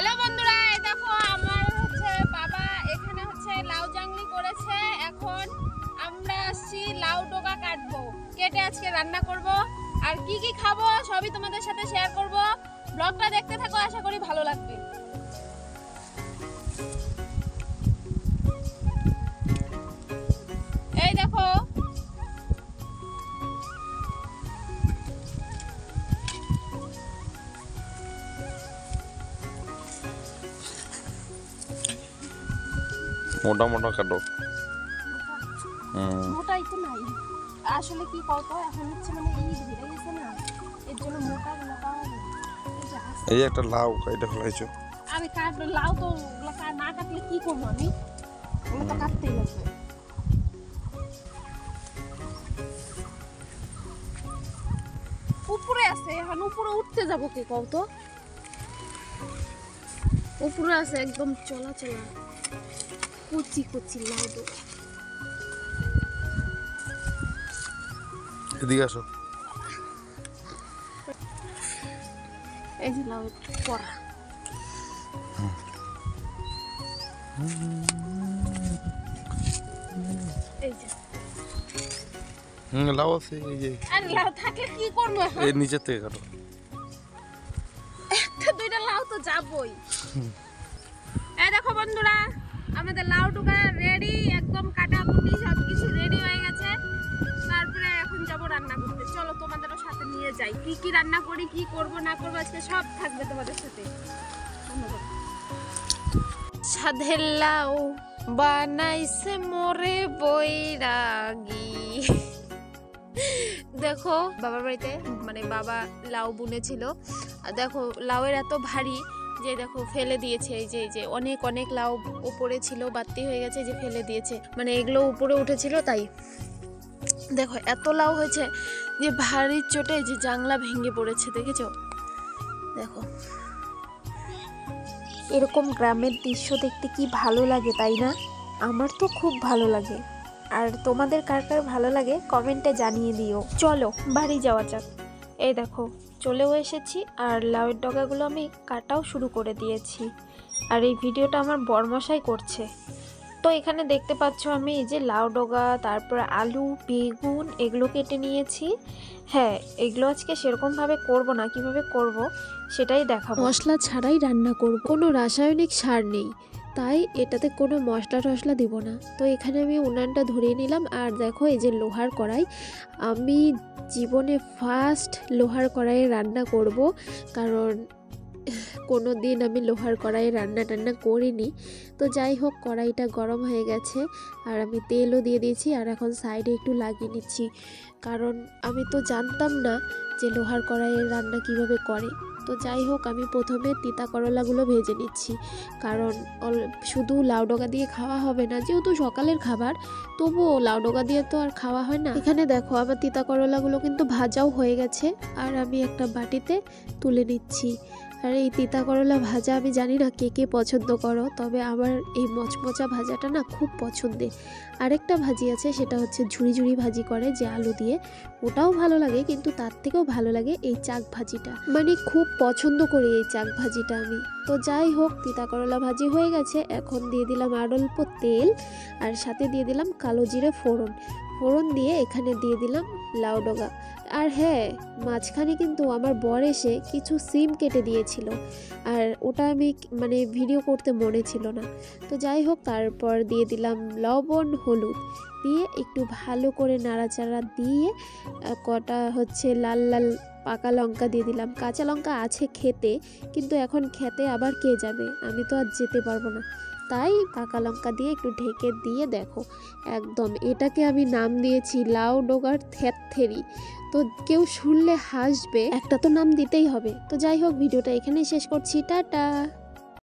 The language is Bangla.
হ্যালো বন্ধুরা, এই দেখো আমার বাবা এখানে লাউ জাংলি করেছে। এখন আমরা আসছি লাউ ডোকা কাটবো, কেটে আজকে রান্না করব। আর কি কি খাবো সবই তোমাদের সাথে শেয়ার করব। ব্লগটা দেখতে থাকো, আশা করি ভালো লাগবে। এই দেখো মোটা মোটা কাটো। মোটাই তো নাই আসলে, কি করবো এখন মানে এই ধরে গেছে না, এর জন্য মোটা গুলো পাওয়া যায়। এই একটা লাউ কাইটা ফেলাইছো। আমি কাটবো লাউ, তো না কাটলে কি করবো আমি? ওগুলো তো কাটতেই লাগবে। উপরে আছে, এখন উপরে উঠতে যাবো কি কও তো? উপরে আছে একদম চলা চলা কুচি কুচি লাউ ডোকা। এদিকে আসো। এই যে লাউ পড়া, এই যে লাউ আছে এই যে। আর লাউ থাকলে কি করবো এখন? এই নিচে থেকে কাটো। একটা দুইটা লাউ তো যাবই। এই দেখো বন্ধুরা, আমাদের লাউ ডোকা রেডি, একদম কাটাকুটি সবকিছু রেডি হয়ে গেছে। তারপরে এখন যাব রান্না করতে। চলো তোমাদেরও সাথে নিয়ে যাই, কি কি রান্না করি, কি করব না করব আজকে সব থাকবে তোমাদের সাথে। সাধের লাউ বানাইছে মোরে বৈরাগী। দেখো বাবার বাড়িতে মানে বাবা লাউ বুনেছিল, আর দেখো লাউয়ের এত ভারী যে দেখো ফেলে দিয়েছে। এই যে অনেক অনেক লাউ উপরে ছিল, বাড়তি হয়ে গেছে, যে ফেলে দিয়েছে। মানে এগুলো উপরে উঠেছিল তাই। দেখো এত লাউ হয়েছে যে ভারী চোটে যে জাংলা ভেঙে পড়েছে, দেখেছো? দেখো এরকম গ্রামের দৃশ্য দেখতে কি ভালো লাগে, তাই না? আমার তো খুব ভালো লাগে। আর তোমাদের কার কার ভালো লাগে কমেন্টে জানিয়ে দিও। চলো বাড়ি যাওয়া যাক। এই দেখো চলেও এসেছি, আর লাউয়ের ডগাগুলো আমি কাটাও শুরু করে দিয়েছি। আর এই ভিডিওটা আমার বরমশাই করছে। তো এখানে দেখতে পাচ্ছ আমি এই যে লাউ ডগা, তারপর আলু, বেগুন এগুলো কেটে নিয়েছি। হ্যাঁ, এগুলো আজকে সেরকমভাবে করব না, কিভাবে করব সেটাই দেখাবো। মশলা ছাড়াই রান্না করব, কোনো রাসায়নিক সার নেই, তাই এটাতে কোনো মশলা টশলা দিব না। তো এখানে আমি উনানটা ধরিয়ে নিলাম। আর দেখো এই যে লোহার কড়াই, আমি জীবনে ফার্স্ট লোহার কড়াইয়ে রান্না করব, কারণ কোনো দিন আমি লোহার কড়াইয়ে রান্না টান্না করিনি। তো যাই হোক, কড়াইটা গরম হয়ে গেছে আর আমি তেলও দিয়ে দিয়েছি। আর এখন সাইডে একটু লাগিয়ে নিচ্ছি, কারণ আমি তো জানতাম না যে লোহার কড়াইয়ের রান্না কিভাবে করে। তো যাই হোক, আমি প্রথমে তিতা করলাগুলো ভেজে নিচ্ছি, কারণ শুধু লাউ ডগা দিয়ে খাওয়া হবে না, যেহেতু সকালের খাবার, তবুও লাউ ডগা দিয়ে তো আর খাওয়া হয় না। এখানে দেখো আমার তিতা করলাগুলো কিন্তু ভাজাও হয়ে গেছে, আর আমি একটা বাটিতে তুলে নিচ্ছি। আর এই তিতা করলা ভাজা আমি জানি না কে কে পছন্দ করো, তবে আমার এই মচমচা ভাজাটা না খুব পছন্দের। আরেকটা ভাজি আছে, সেটা হচ্ছে ঝুড়ি ঝুড়ি ভাজি করে যে আলু দিয়ে, ওটাও ভালো লাগে, কিন্তু তার থেকেও ভালো লাগে এই চাক ভাজিটা। মানে খুব পছন্দ করি এই চাক ভাজিটা আমি। তো যাই হোক, তিতা করলা ভাজি হয়ে গেছে। এখন দিয়ে দিলাম আর অল্প তেল, আর সাথে দিয়ে দিলাম কালো জিরে ফোড়ন। ফোড়ন দিয়ে এখানে দিয়ে দিলাম লাউ ডগা। আর হ্যাঁ, মাঝখানে কিন্তু আমার বর এসে কিছু সিম কেটে দিয়েছিল, আর ওটা আমি মানে ভিডিও করতে মনে ছিল না। তো যাই হোক, তারপর দিয়ে দিলাম লবণ, হলুদ দিয়ে একটু ভালো করে নাড়াচাড়া দিয়ে কটা লাল লাল পাকা লঙ্কা দিয়ে দিলাম। কাঁচা লঙ্কা আছে খেতে, কিন্তু এখন খেতে আবার কে যাবে, আমি তো আর যেতে পারবো না, তাই পাকা লঙ্কা দিয়ে একটু ঢেকে দিয়ে দেখো একদম এটাকে আমি নাম দিয়েছি লাউ ডগার থ্যাথেরি। তো কেউ শুনলে হাসবে, একটা তো নাম দিতেই হবে। তো যাই হোক, ভিডিওটা এখানেই শেষ করছি, টাটা।